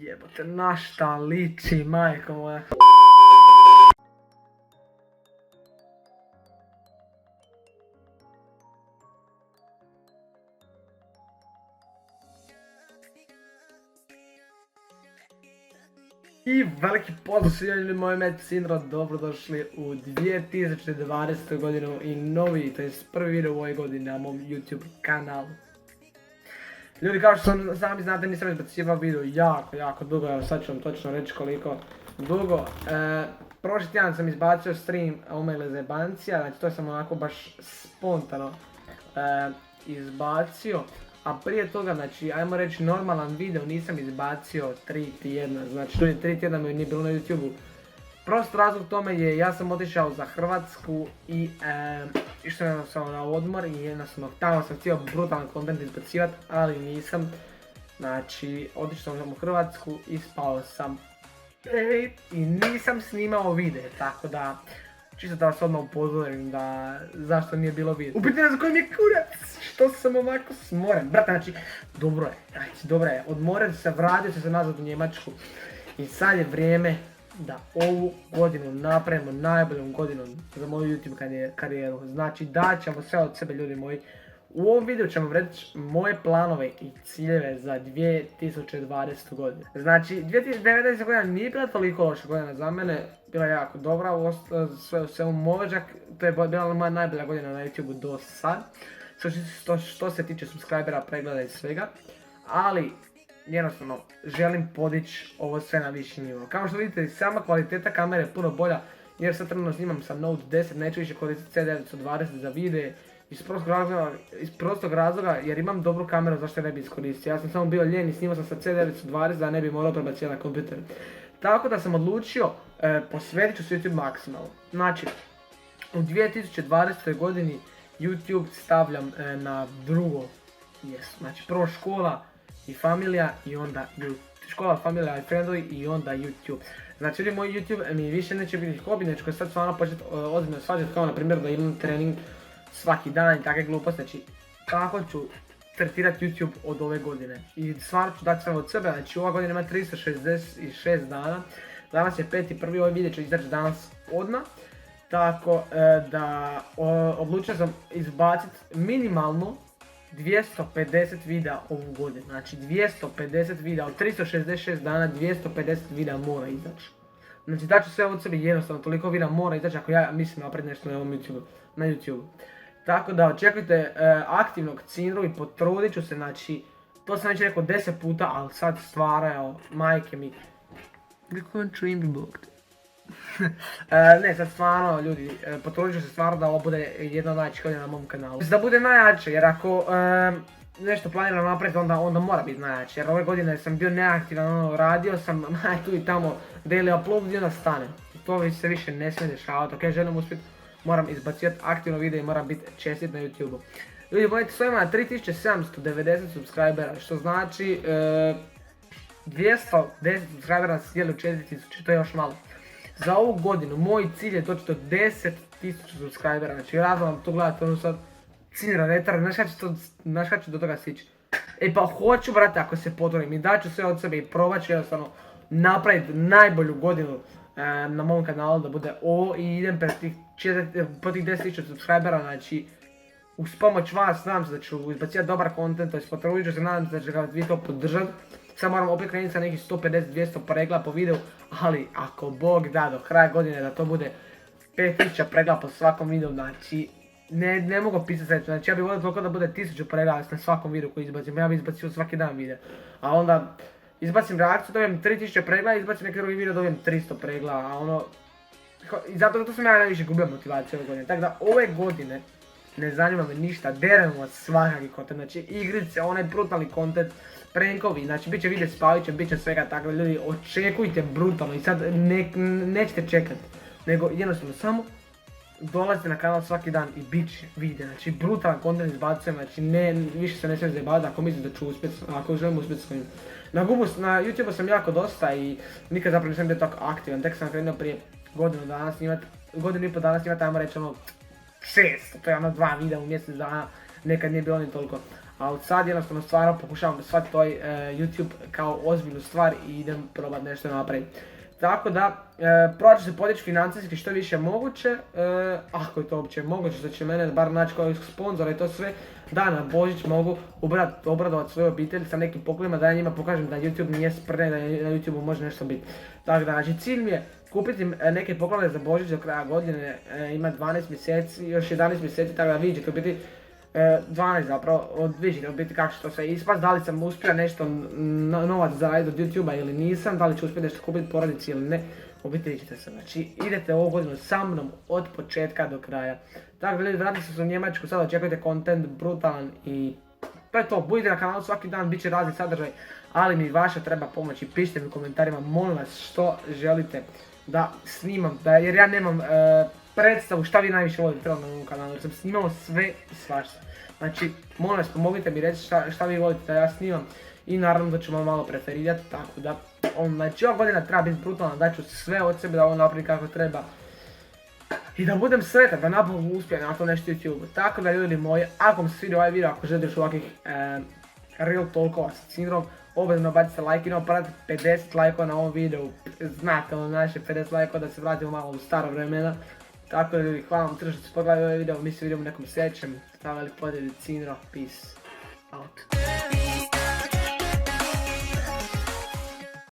Jebote, na šta liči, majko moja. I veliki pozdrav svima ljudi, moje ime je Cindro, dobrodošli u 2020. godinu i novi, to je prvi video u ovoj godini na mom YouTube kanalu. Ljudi, kao što sami znate, nisam izbacivao video jako dugo, evo sad ću vam točno reći koliko dugo. Prošli tjedan sam izbacio stream Omegle zajebancija, znači to sam onako baš spontano izbacio. A prije toga, znači, ajmo reći normalan video nisam izbacio 3 tjedna, znači 3 tjedna mi nije bilo na YouTube-u. Prost razlog tome je, ja sam otišao za Hrvatsku i išao jednostavno na odmor i jednostavno tamo sam htio brutalan content izbacivati, ali nisam. Znači, otišao sam u Hrvatsku i spao sam i nisam snimao video, tako da čisto da vas odmah upozorim da zašto nije bilo video. Upitanje za koji mi je kurac, što sam ovako smoren. Brate, znači, dobro je, odmoren se, vratio se nazad u Njemačku i sad je vrijeme da ovu godinu napravimo najboljom godinom za moju YouTube karijeru. Znači, dat ćemo sve od sebe, ljudi moji. U ovom videu ćemo reći moje planove i ciljeve za 2020. godinu. Znači, 2019. godina nije bila toliko loša godina za mene, bila je jako dobra, sve u svemu možak, to je bila moja najbolja godina na YouTube do sad. Što se tiče subscribera, pregleda i svega, ali jednostavno želim podići ovo sve na viši nivo. Kao što vidite, sama kvaliteta kamere je puno bolja, jer sad trenutno snimam sa Note 10, neću više koristiti C920 za videe. Iz prostog razloga jer imam dobru kameru zašto je ne bi iskoristio. Ja sam samo bio lijen i snimao sam sa C920 da ne bi morao prebaciti na kompjuter. Tako da sam odlučio, posvetit ću se YouTube maksimalno. Znači, u 2020. godini YouTube stavljam na drugo mjesto. Znači, prvo škola i familija i onda YouTube. Škola, familija i friendovi i onda YouTube. Znači, moj YouTube mi više neće biti hobi, neću koji sad stvarno početi ozbiljno svađati, kao na primjer da imam trening svaki dan i takve gluposti. Znači, kako ću tretirati YouTube od ove godine. I stvarno ću dati sve od sebe, znači ova godina ima 366 dana. Danas je 5.1. ovaj video ću izaći danas odmah. Tako da odlučio sam izbaciti minimalno 250 videa ovu godinu. Znači 250 videa, od 366 dana 250 videa mora izaći. Znači daću sve od sebe, jednostavno toliko videa mora izaći ako ja mislim napraviti nešto na YouTube. Tako da očekujte aktivnog Cindru i potrudit ću se, znači, to sam već rekao 10 puta, ali sad stvarao, majke mi. Ne, sad stvarno, ljudi, potrudit ću se stvarno da ovo bude jedna od najjačih godina na mom kanalu. Da bude najjače, jer ako nešto planiram napraviti, onda mora biti najjače. Jer ove godine sam bio neaktivan, radio sam tu i tamo daily upload i onda stanem. To se više ne smije dešavati, ok, želim uspjeti. Moram izbacivati aktivno video i moram biti čestit na YouTube-u. Ljudi, mojete svojima na 3790 subscribera, što znači 210 subscribera nas sjeli u 4000, to je još malo. Za ovu godinu moj cilj je doći do 10.000 subscribera, znači razlog vam to gledate ono sad Cindra retar, znaš kada ću do toga stići. E pa hoću, brate, ako se potrudim i daću sve od sebe i probat ću jednostavno napraviti najbolju godinu na mom kanalu da bude ovo i idem po tih 10.000 subscribera, znači uz pomoć vas nadam se da ću izbacivati dobar content, to je potrudit ću se, nadam se da će ga vi to podržati. Sad moram opet krenuti sa nekih 150-200 pregleda po videu, ali ako Bog da do kraja godine da to bude 5000 pregleda po svakom videu, znači ne mogu pisati sreću, znači ja bih volio toliko da bude 1000 pregleda na svakom videu koji izbacim, ja bih izbacio svaki dan video, a onda izbacim reakciju, dobijem 3000 pregleda, izbacim neki drugi video, dobijem 300 pregleda, a ono. I zato sam ja najviše gubio motivaciju ove godine, tako da ove godine ne zanima me ništa, deremo svakakvi content, znači igrice, onaj brutalni content, prankovi, znači bit će video s Pavićem, bit će svega tako, ljudi očekujte brutalno i sad nećete čekati, nego jednostavno samo dolazite na kanal svaki dan i bit će video, znači brutalan content izbacujem, znači više se ne smijem zajebavati ako mislim da ću uspjeti, ako želim uspjeti s kojim. Na YouTube sam jako dosta i nikad zapravo nisam bio tako aktivan, tek sam krenuo prije godinu i pol dana snimati, ajmo reći ono 6, to je ono 2 videa u mjesec dana, nekad nije bilo ni toliko. a od sad jednostavno stvarno pokušavam shvatiti ovaj YouTube kao ozbiljnu stvar i idem probati nešto napraviti. Tako da, probat ću se podići financijski što više moguće, ako je to uopće moguće, što će mene bar naći kao sponzora i to sve, da na Božić mogu obradovati svoju obitelj sa nekim poklonima, da ja njima pokažem da YouTube nije sprne, da na YouTubeu može nešto biti. Tako da, znači cilj mi je kupiti neke poklone za Božić do kraja godine, ima 12 mjeseci, još 11 mjeseci, tako da vi ćete biti 12 zapravo, vi ćete biti kako će to sve ispast, da li sam uspio nešto novac zaraditi od YouTube-a ili nisam, da li ću uspjeti nešto kupiti porodici ili ne, vidjet ćete se, znači idete ovu godinu sa mnom od početka do kraja. Tako da ljudi, vratite se u Njemačku, sad očekujte content brutalan i to je to, budite na kanalu svaki dan, bit će razni sadržaj, ali mi vaša treba pomoć i pišite mi u komentarima, molim vas što želite da snimam, jer ja nemam predstavu šta vi najviše volite na ovom kanalu, jer sam snimao sve i svašta. Znači, molim vas, pomogite mi reći šta vi volite da ja snimam i naravno da ću vam malo preferirati, tako da, znači ova godina treba biti brutalna, da ću sve od sebe da ovo napravim kako treba i da budem sretan, da napokon uspijem na to nešto YouTube. Tako da ljudi moji, ako vam se svidio ovaj video, ako želite još ovakvih real talkova sa Cindrom, obavezno bacite like, idemo pratiti 50 lajkova na ovom videu, znate naše 50 lajkova da se vratimo malo u staro vremena. Tako da ljudi, hvala vam što ste pogledali ovaj video, mi se vidimo u nekom sljedećem, stavili podijeli Cindro, peace out.